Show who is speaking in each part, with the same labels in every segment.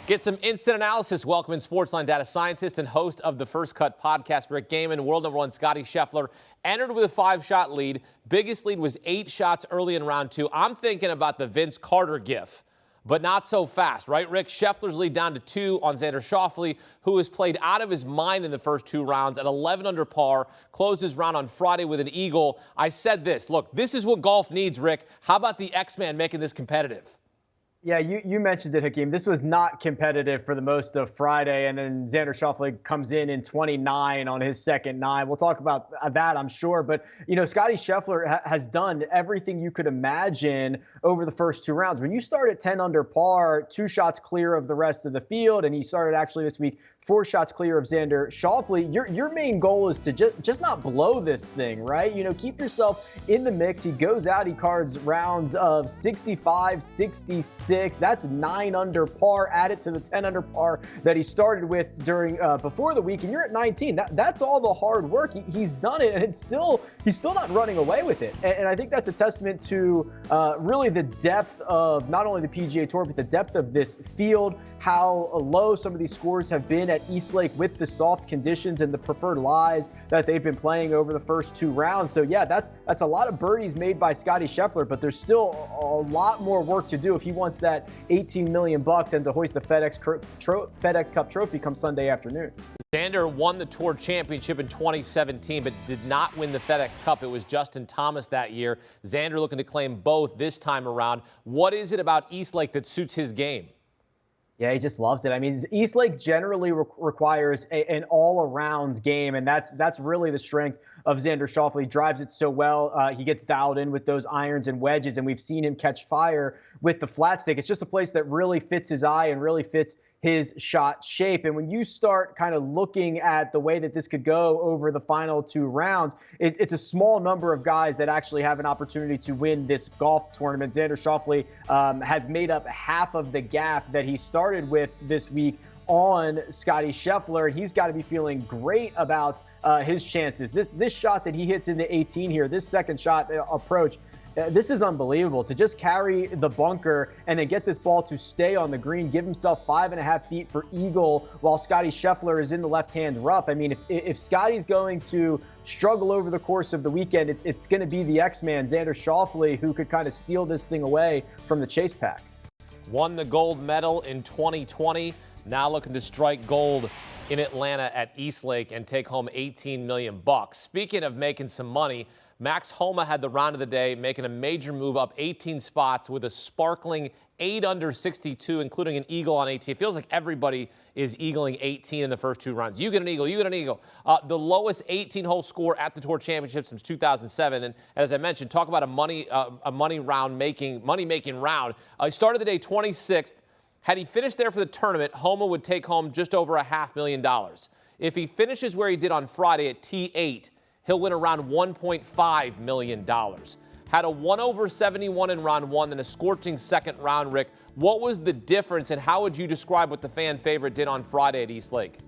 Speaker 1: Get some instant analysis. Welcome in Sportsline data scientist and host of the First Cut podcast, Rick Gehman. World number one Scottie Scheffler entered with a 5-shot lead. Biggest lead was 8 shots early in round 2. I'm thinking about the Vince Carter gif, but not so fast, right, Rick? Scheffler's lead down to 2 on Xander Schauffele, who has played out of his mind in the first 2 rounds at 11 under par, closed his round on Friday with an eagle. I said this, look, this is what golf needs, Rick. How about the X-Man making this competitive?
Speaker 2: Yeah, you mentioned it, Hakeem. This was not competitive for the most of Friday, and then Xander Schauffele comes in 29 on his second 9. We'll talk about that, I'm sure. But, Scottie Scheffler has done everything you could imagine over the first 2 rounds. When you start at 10 under par, 2 shots clear of the rest of the field, and he started actually this week 4 shots clear of Xander Schauffele, your main goal is to just not blow this thing, right? Keep yourself in the mix. He goes out, he cards rounds of 65, 66. That's 9 under par, added to the 10 under par that he started with during before the week, and you're at 19. That's all the hard work. He's done it, and he's still not running away with it. And I think that's a testament to really the depth of not only the PGA Tour, but the depth of this field, how low some of these scores have been at Eastlake with the soft conditions and the preferred lies that they've been playing over the first 2 rounds. So yeah, that's a lot of birdies made by Scottie Scheffler, but there's still a lot more work to do if he wants that $18 million and to hoist the FedEx Cup trophy come Sunday afternoon.
Speaker 1: Xander won the Tour Championship in 2017, but did not win the FedEx Cup. It was Justin Thomas that year. Xander looking to claim both this time around. What is it about Eastlake that suits his game?
Speaker 2: Yeah, he just loves it. I mean, Eastlake generally requires an all-around game, and that's really the strength of Xander Schauffele. He drives it so well. He gets dialed in with those irons and wedges, and we've seen him catch fire with the flat stick. It's just a place that really fits his eye and really fits his shot shape. And when you start kind of looking at the way that this could go over the final 2 rounds, it's a small number of guys that actually have an opportunity to win this golf tournament. Xander Schauffele has made up half of the gap that he started with this week on Scottie Scheffler, and he's got to be feeling great about his chances. This shot that he hits in the 18 here, this second shot approach, this is unbelievable. To just carry the bunker and then get this ball to stay on the green, give himself 5.5 feet for eagle while Scottie Scheffler is in the left-hand rough. I mean, if Scottie's going to struggle over the course of the weekend, it's going to be the X-Man, Xander Schauffele, who could kind of steal this thing away from the chase pack.
Speaker 1: Won the gold medal in 2020. Now looking to strike gold in Atlanta at Eastlake and take home $18 million. Speaking of making some money, Max Homa had the round of the day, making a major move up 18 spots with a sparkling 8 under 62, including an eagle on 18. It feels like everybody is eagling 18 in the first 2 rounds. You get an eagle, you get an eagle. The lowest 18-hole score at the Tour Championship since 2007. And as I mentioned, talk about a money-making round. He started the day 26th. Had he finished there for the tournament, Homa would take home just over $500,000. If he finishes where he did on Friday at T8, he'll win around $1.5 million. Had a 1/71 in round 1, then a scorching second round, Rick. What was the difference, and how would you describe what the fan favorite did on Friday at Eastlake?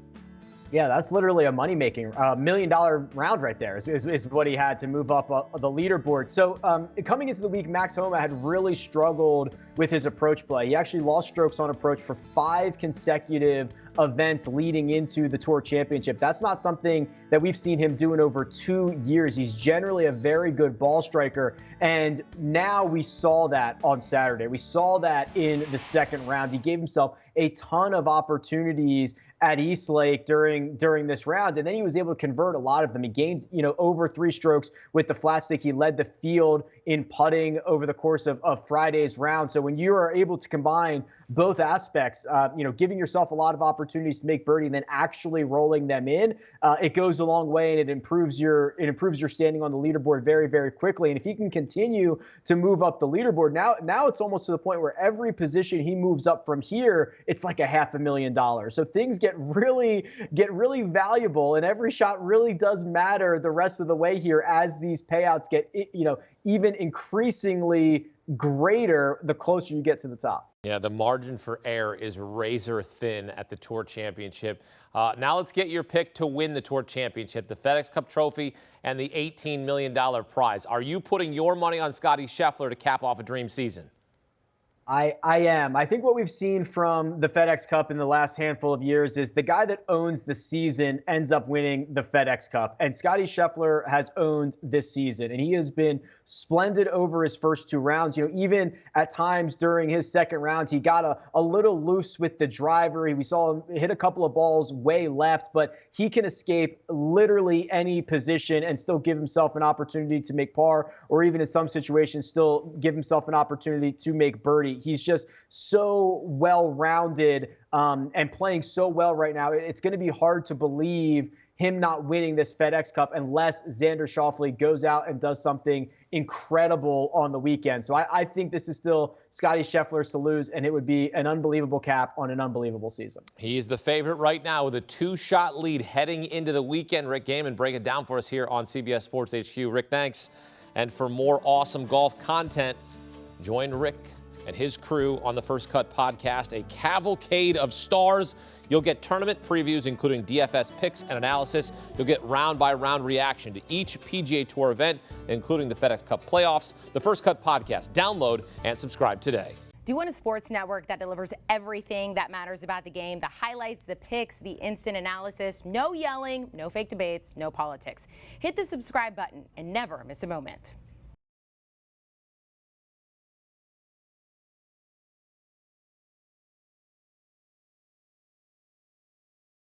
Speaker 2: Yeah, that's literally a money-making, $1 million round right there is what he had to move up the leaderboard. So coming into the week, Max Homa had really struggled with his approach play. He actually lost strokes on approach for 5 consecutive events leading into the Tour Championship. That's not something that we've seen him do in over 2 years. He's generally a very good ball striker, and now we saw that on Saturday. We saw that in the second round. He gave himself a ton of opportunities at Eastlake during this round, and then he was able to convert a lot of them. He gained, over 3 strokes with the flat stick. He led the field in putting over the course of Friday's round. So when you are able to combine both aspects, giving yourself a lot of opportunities to make birdie and then actually rolling them in, it goes a long way, and it improves your standing on the leaderboard very, very quickly. And if he can continue to move up the leaderboard, now it's almost to the point where every position he moves up from here, it's like $500,000. So things get really valuable, and every shot really does matter the rest of the way here as these payouts get, even increasingly greater the closer you get to the top.
Speaker 1: Yeah, the margin for error is razor thin at the Tour Championship. Now let's get your pick to win the Tour Championship, the FedEx Cup Trophy and the $18 million prize. Are you putting your money on Scottie Scheffler to cap off a dream season?
Speaker 2: I am. I think what we've seen from the FedEx Cup in the last handful of years is the guy that owns the season ends up winning the FedEx Cup. And Scottie Scheffler has owned this season, and he has been splendid over his first 2 rounds. Even at times during his second round, he got a little loose with the driver. We saw him hit a couple of balls way left, but he can escape literally any position and still give himself an opportunity to make par, or even in some situations still give himself an opportunity to make birdie. He's just so well-rounded and playing so well right now. It's going to be hard to believe him not winning this FedEx Cup unless Xander Schauffele goes out and does something incredible on the weekend. So I think this is still Scottie Scheffler's to lose, and it would be an unbelievable cap on an unbelievable season.
Speaker 1: He is the favorite right now with a 2-shot lead heading into the weekend. Rick Gehman breaking it down for us here on CBS Sports HQ. Rick, thanks. And for more awesome golf content, join Rick and his crew on the First Cut podcast, a cavalcade of stars. You'll get tournament previews, including DFS picks and analysis. You'll get round-by-round reaction to each PGA Tour event, including the FedEx Cup playoffs. The First Cut podcast. Download and subscribe today.
Speaker 3: Do you want a sports network that delivers everything that matters about the game? The highlights, the picks, the instant analysis. No yelling, no fake debates, no politics. Hit the subscribe button and never miss a moment.